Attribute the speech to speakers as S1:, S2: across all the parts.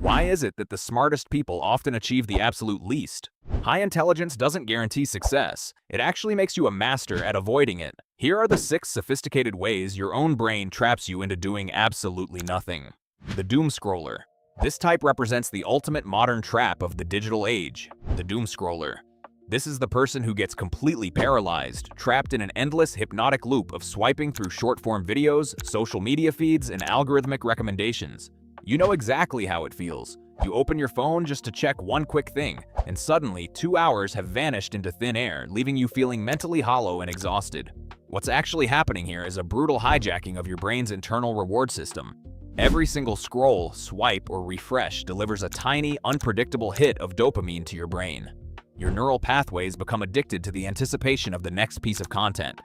S1: Why is it that the smartest people often achieve the absolute least? High intelligence doesn't guarantee success. It actually makes you a master at avoiding it. Here are the 6 sophisticated ways your own brain traps you into doing absolutely nothing. The doom scroller. This type represents the ultimate modern trap of the digital age. The doom scroller. This is the person who gets completely paralyzed, trapped in an endless hypnotic loop of swiping through short-form videos, social media feeds, and algorithmic recommendations. You know exactly how it feels. You open your phone just to check one quick thing, and suddenly 2 hours have vanished into thin air, leaving you feeling mentally hollow and exhausted. What's actually happening here is a brutal hijacking of your brain's internal reward system. Every single scroll, swipe, or refresh delivers a tiny, unpredictable hit of dopamine to your brain. Your neural pathways become addicted to the anticipation of the next piece of content,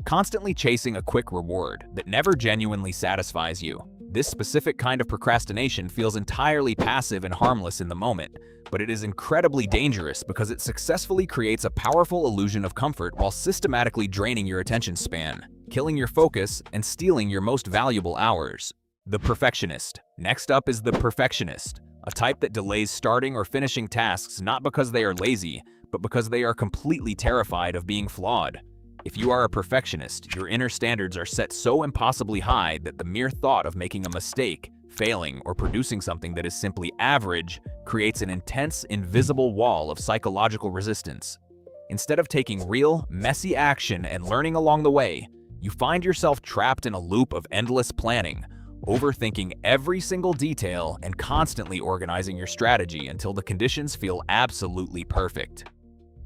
S1: constantly chasing a quick reward that never genuinely satisfies you. This specific kind of procrastination feels entirely passive and harmless in the moment, but it is incredibly dangerous because it successfully creates a powerful illusion of comfort while systematically draining your attention span, killing your focus, and stealing your most valuable hours. The perfectionist. Next up is the perfectionist, a type that delays starting or finishing tasks not because they are lazy, but because they are completely terrified of being flawed. If you are a perfectionist, your inner standards are set so impossibly high that the mere thought of making a mistake, failing, or producing something that is simply average creates an intense, invisible wall of psychological resistance. Instead of taking real, messy action and learning along the way, you find yourself trapped in a loop of endless planning, overthinking every single detail and constantly organizing your strategy until the conditions feel absolutely perfect.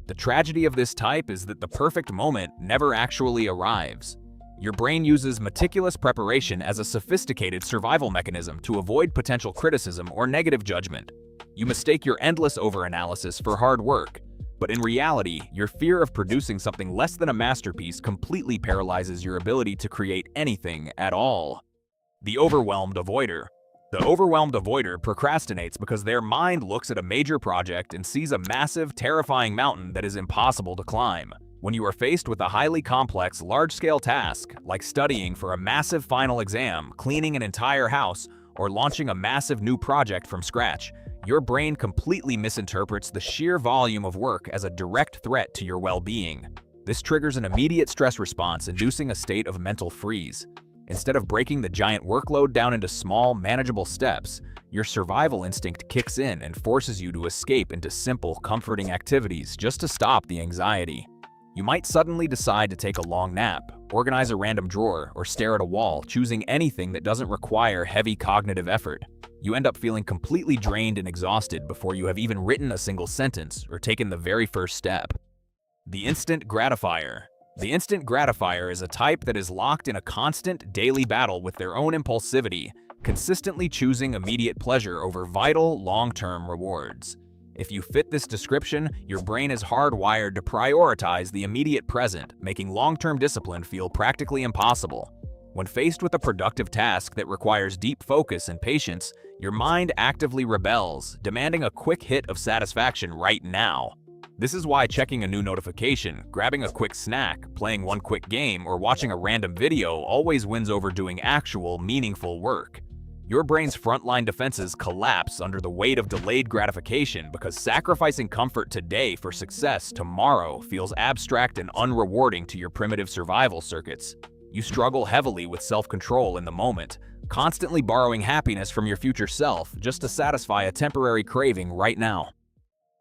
S1: The tragedy of this type is that the perfect moment never actually arrives. Your brain uses meticulous preparation as a sophisticated survival mechanism to avoid potential criticism or negative judgment. You mistake your endless overanalysis for hard work, but in reality, your fear of producing something less than a masterpiece completely paralyzes your ability to create anything at all. The overwhelmed avoider. The overwhelmed avoider procrastinates because their mind looks at a major project and sees a massive, terrifying mountain that is impossible to climb. When you are faced with a highly complex, large-scale task, like studying for a massive final exam, cleaning an entire house, or launching a massive new project from scratch, your brain completely misinterprets the sheer volume of work as a direct threat to your well-being. This triggers an immediate stress response, inducing a state of mental freeze. Instead of breaking the giant workload down into small, manageable steps, your survival instinct kicks in and forces you to escape into simple, comforting activities just to stop the anxiety. You might suddenly decide to take a long nap, organize a random drawer, or stare at a wall, choosing anything that doesn't require heavy cognitive effort. You end up feeling completely drained and exhausted before you have even written a single sentence or taken the very first step. The instant gratifier. The instant gratifier is a type that is locked in a constant, daily battle with their own impulsivity, consistently choosing immediate pleasure over vital, long-term rewards. If you fit this description, your brain is hardwired to prioritize the immediate present, making long-term discipline feel practically impossible. When faced with a productive task that requires deep focus and patience, your mind actively rebels, demanding a quick hit of satisfaction right now. This is why checking a new notification, grabbing a quick snack, playing one quick game, or watching a random video always wins over doing actual, meaningful work. Your brain's frontline defenses collapse under the weight of delayed gratification because sacrificing comfort today for success tomorrow feels abstract and unrewarding to your primitive survival circuits. You struggle heavily with self-control in the moment, constantly borrowing happiness from your future self just to satisfy a temporary craving right now.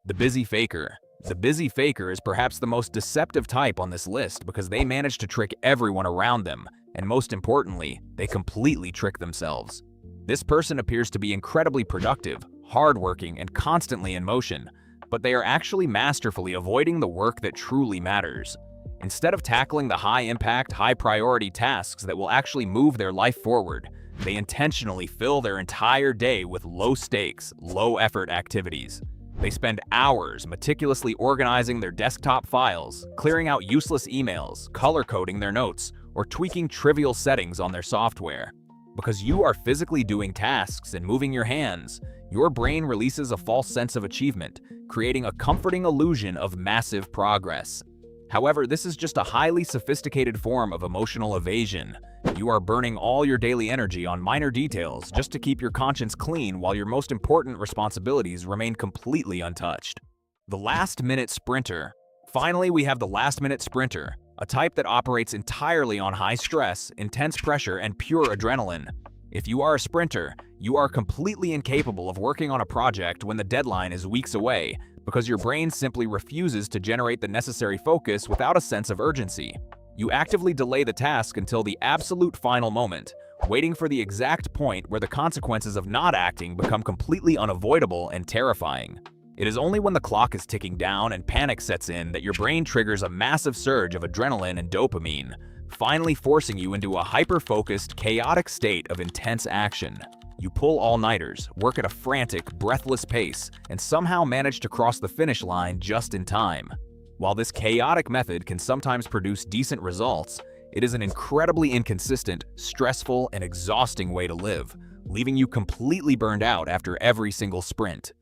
S1: The busy faker. The busy faker is perhaps the most deceptive type on this list because they manage to trick everyone around them, and most importantly, they completely trick themselves. This person appears to be incredibly productive, hardworking, and constantly in motion, but they are actually masterfully avoiding the work that truly matters. Instead of tackling the high-impact, high-priority tasks that will actually move their life forward, they intentionally fill their entire day with low-stakes, low-effort activities. They spend hours meticulously organizing their desktop files, clearing out useless emails, color-coding their notes, or tweaking trivial settings on their software. Because you are physically doing tasks and moving your hands, your brain releases a false sense of achievement, creating a comforting illusion of massive progress. However, this is just a highly sophisticated form of emotional evasion, You are burning all your daily energy on minor details just to keep your conscience clean while your most important responsibilities remain completely untouched. The last-minute sprinter. Finally, we have the last-minute sprinter, a type that operates entirely on high stress, intense pressure, and pure adrenaline. If you are a sprinter, you are completely incapable of working on a project when the deadline is weeks away, because your brain simply refuses to generate the necessary focus without a sense of urgency. You actively delay the task until the absolute final moment, waiting for the exact point where the consequences of not acting become completely unavoidable and terrifying. It is only when the clock is ticking down and panic sets in that your brain triggers a massive surge of adrenaline and dopamine, finally forcing you into a hyper-focused, chaotic state of intense action. You pull all-nighters, work at a frantic, breathless pace, and somehow manage to cross the finish line just in time. While this chaotic method can sometimes produce decent results, it is an incredibly inconsistent, stressful, and exhausting way to live, leaving you completely burned out after every single sprint.